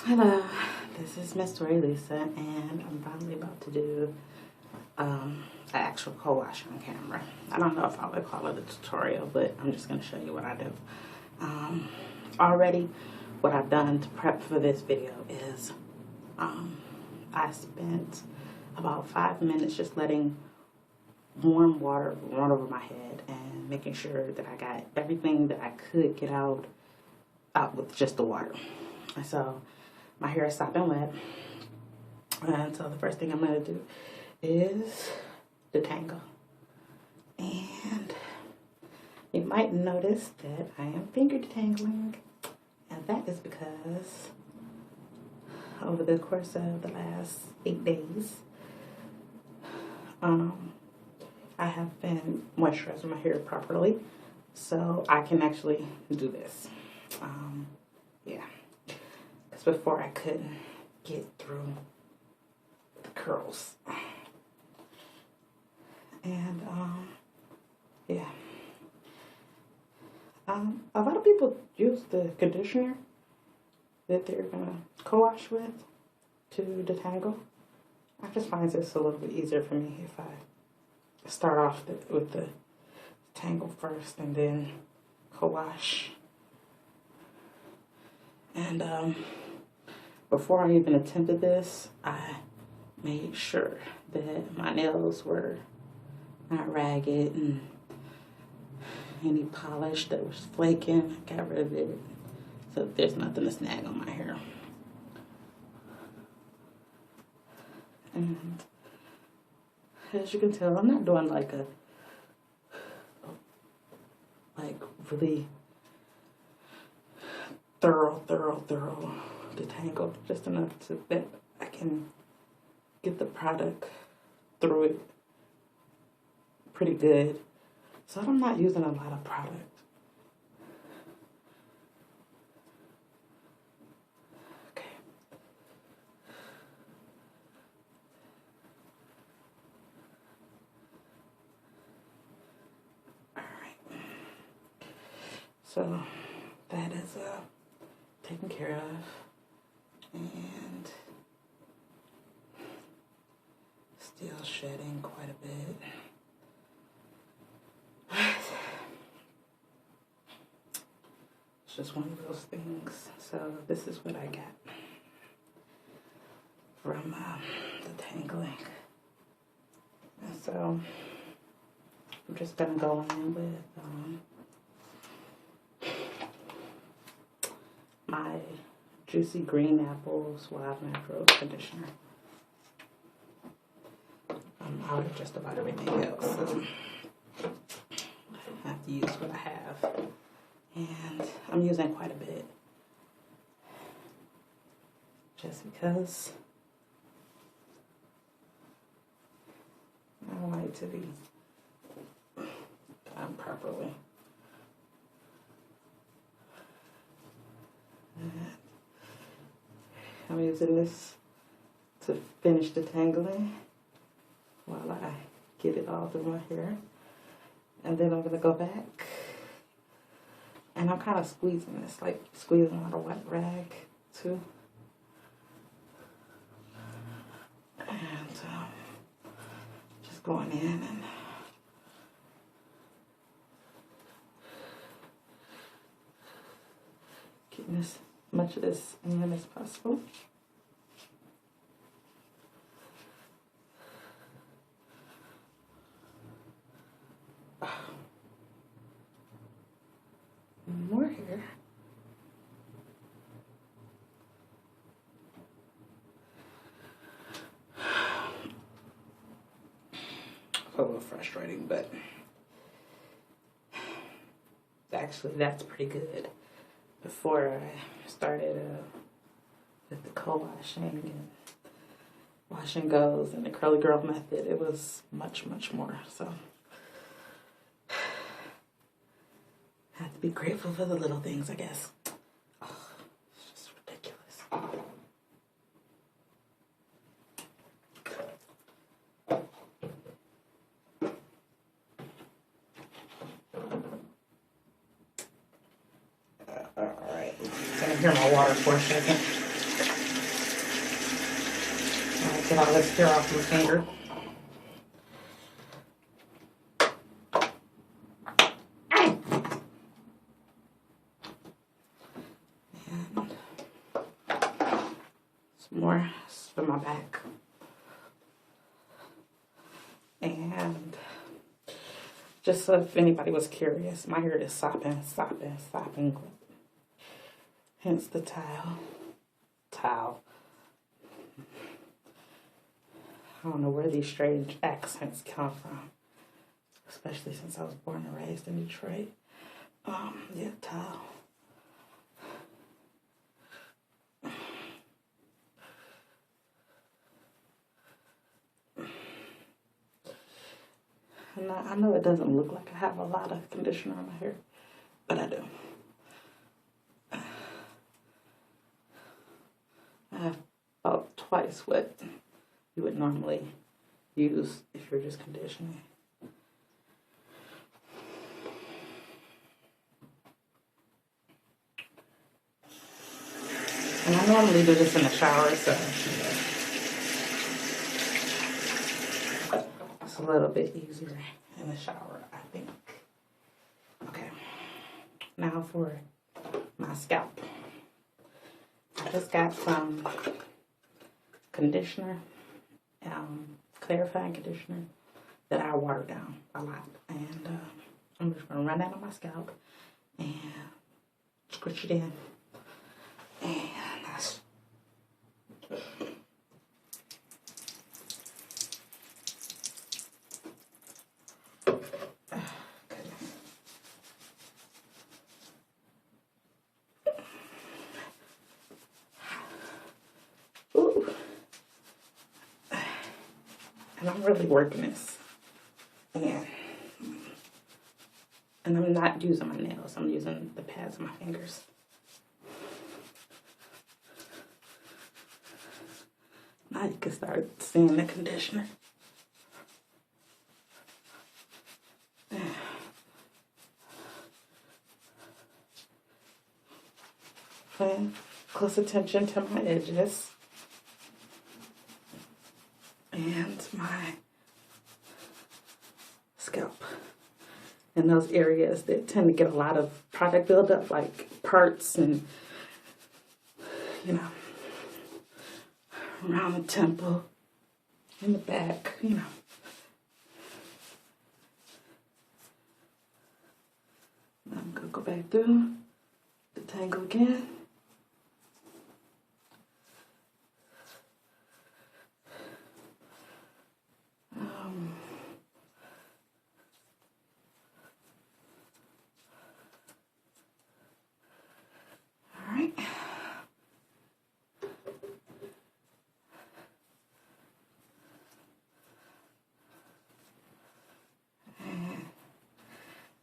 Hello, this is Miss Tori Lisa, and I'm finally about to do an actual co-wash on camera. I don't know if I would call it a tutorial, but I'm just going to show you what I do. Already, what I've done to prep for this video is I spent about 5 minutes just letting warm water run over my head and making sure that I got everything that I could get out with just the water. And so my hair is sopping wet, and so the first thing I'm going to do is detangle. And you might notice that I am finger detangling, and that is because over the course of the last 8 days, I have been moisturizing my hair properly, so I can actually do this. Yeah. Because before I couldn't get through the curls. And, yeah. A lot of people use the conditioner that they're going to co-wash with to detangle. I just find this a little bit easier for me if I start off with the tangle first and then co-wash. And before I even attempted this, I made sure that my nails were not ragged and any polish that was flaking, I got rid of it so there's nothing to snag on my hair. And as you can tell, I'm not doing like really thorough detangle, just enough so that I can get the product through it pretty good. So I'm not using a lot of product. Okay. All right. So that is taken care of, and still shedding quite a bit. It's just one of those things. So this is what I got from the tangling. And so I'm just gonna go in with my Juicy Green Apple Suave Natural Conditioner. I'm out of just about everything else, so I have to use what I have. And I'm using quite a bit, just because I want it to be done properly. I'm using this to finish detangling while I get it all through my hair. And then I'm going to go back. And I'm kind of squeezing this, like squeezing out a wet rag too. And just going in and getting as much of this in as possible. More here. A little frustrating, but actually that's pretty good. Before I started with the co-washing and wash and goes and the curly girl method, it was much more. So I have to be grateful for the little things, I guess. Oh, it's just ridiculous. Alright, gonna hear my water for a second. Get all this hair off my finger. And some more for my back. And just so if anybody was curious, my hair is sopping. Hence the towel. I don't know where these strange accents come from, especially since I was born and raised in Detroit. Yeah, towel. And I know it doesn't look like I have a lot of conditioner on my hair, but I do. I have about twice what you would normally use if you're just conditioning. And I normally do this in the shower, so it's a little bit easier in the shower, I think. Okay, now for my scalp. I just got some conditioner, clarifying conditioner that I water down a lot. And I'm just going to run that on my scalp and squish it in. And that's and I'm really working this. And I'm not using my nails. I'm using the pads of my fingers. Now you can start seeing the conditioner. Paying close attention to my edges. And my scalp. And those areas that tend to get a lot of product buildup, like parts and, around the temple, in the back, I'm going to go back through, detangle again.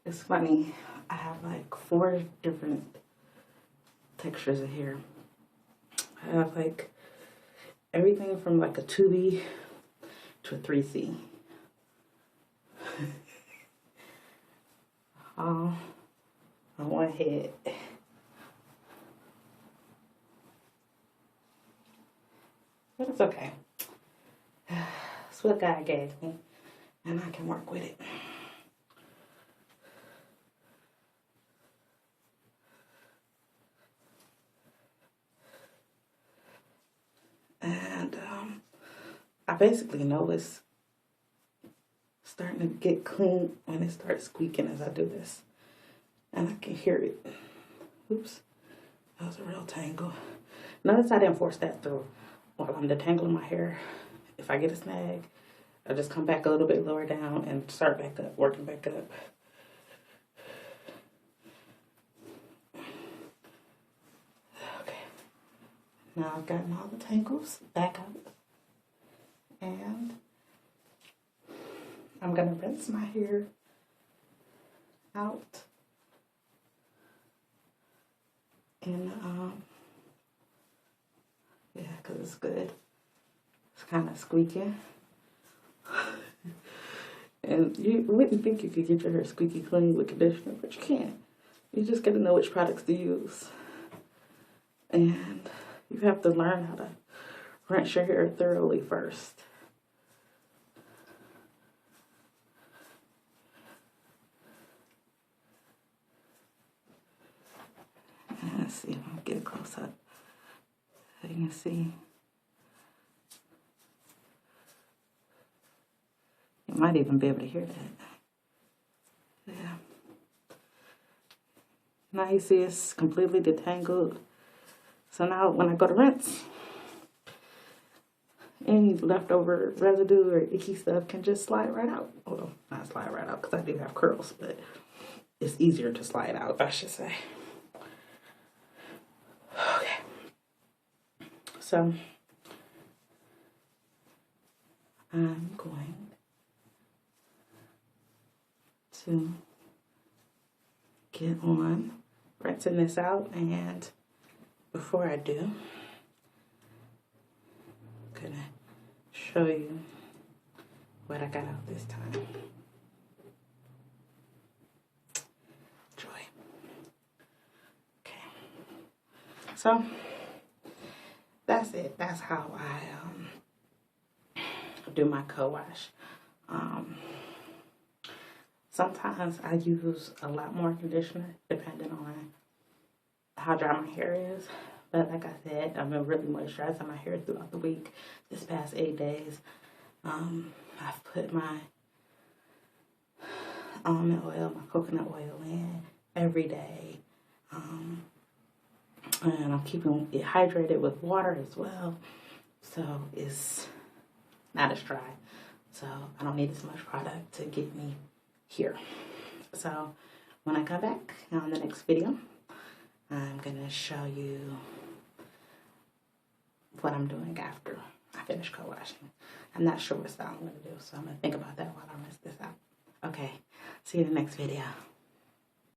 It's funny, I have like 4 different textures of hair. I have like everything from like a 2B to a 3C. All on one head. But it's okay. It's what God gave me, and I can work with it. And I basically know it's starting to get clean when it starts squeaking as I do this. And I can hear it. Oops. That was a real tangle. Notice I didn't force that through while I'm detangling my hair. If I get a snag, I just come back a little bit lower down and start back up, working back up. Okay. Now I've gotten all the tangles back up. And I'm going to rinse my hair out. And, yeah, because it's good. It's kind of squeaky. And you wouldn't think you could get your hair squeaky clean with conditioner, but you can. You just got to know which products to use. And you have to learn how to rinse your hair thoroughly first. Let's see if I can get a close up. So you can see. You might even be able to hear that. Yeah. Now you see it's completely detangled. So now when I go to rinse, any leftover residue or icky stuff can just slide right out. Well, not slide right out because I do have curls, but it's easier to slide out, I should say. Okay. So I'm going to get on rinsing this out, and before I do, I'm gonna show you what I got out this time. Joy. Okay. So that's it. That's how I do my co-wash. Sometimes I use a lot more conditioner depending on how dry my hair is. But like I said, I've been really moisturizing my hair throughout the week. This past 8 days, I've put my almond oil, my coconut oil in every day. And I'm keeping it hydrated with water as well. So it's not as dry. So I don't need as much product to get me here. So when I come back on the next video, I'm gonna show you what I'm doing after I finish co-washing. I'm not sure what style I'm gonna do, so I'm gonna think about that while I rinse this out. Okay, see you in the next video.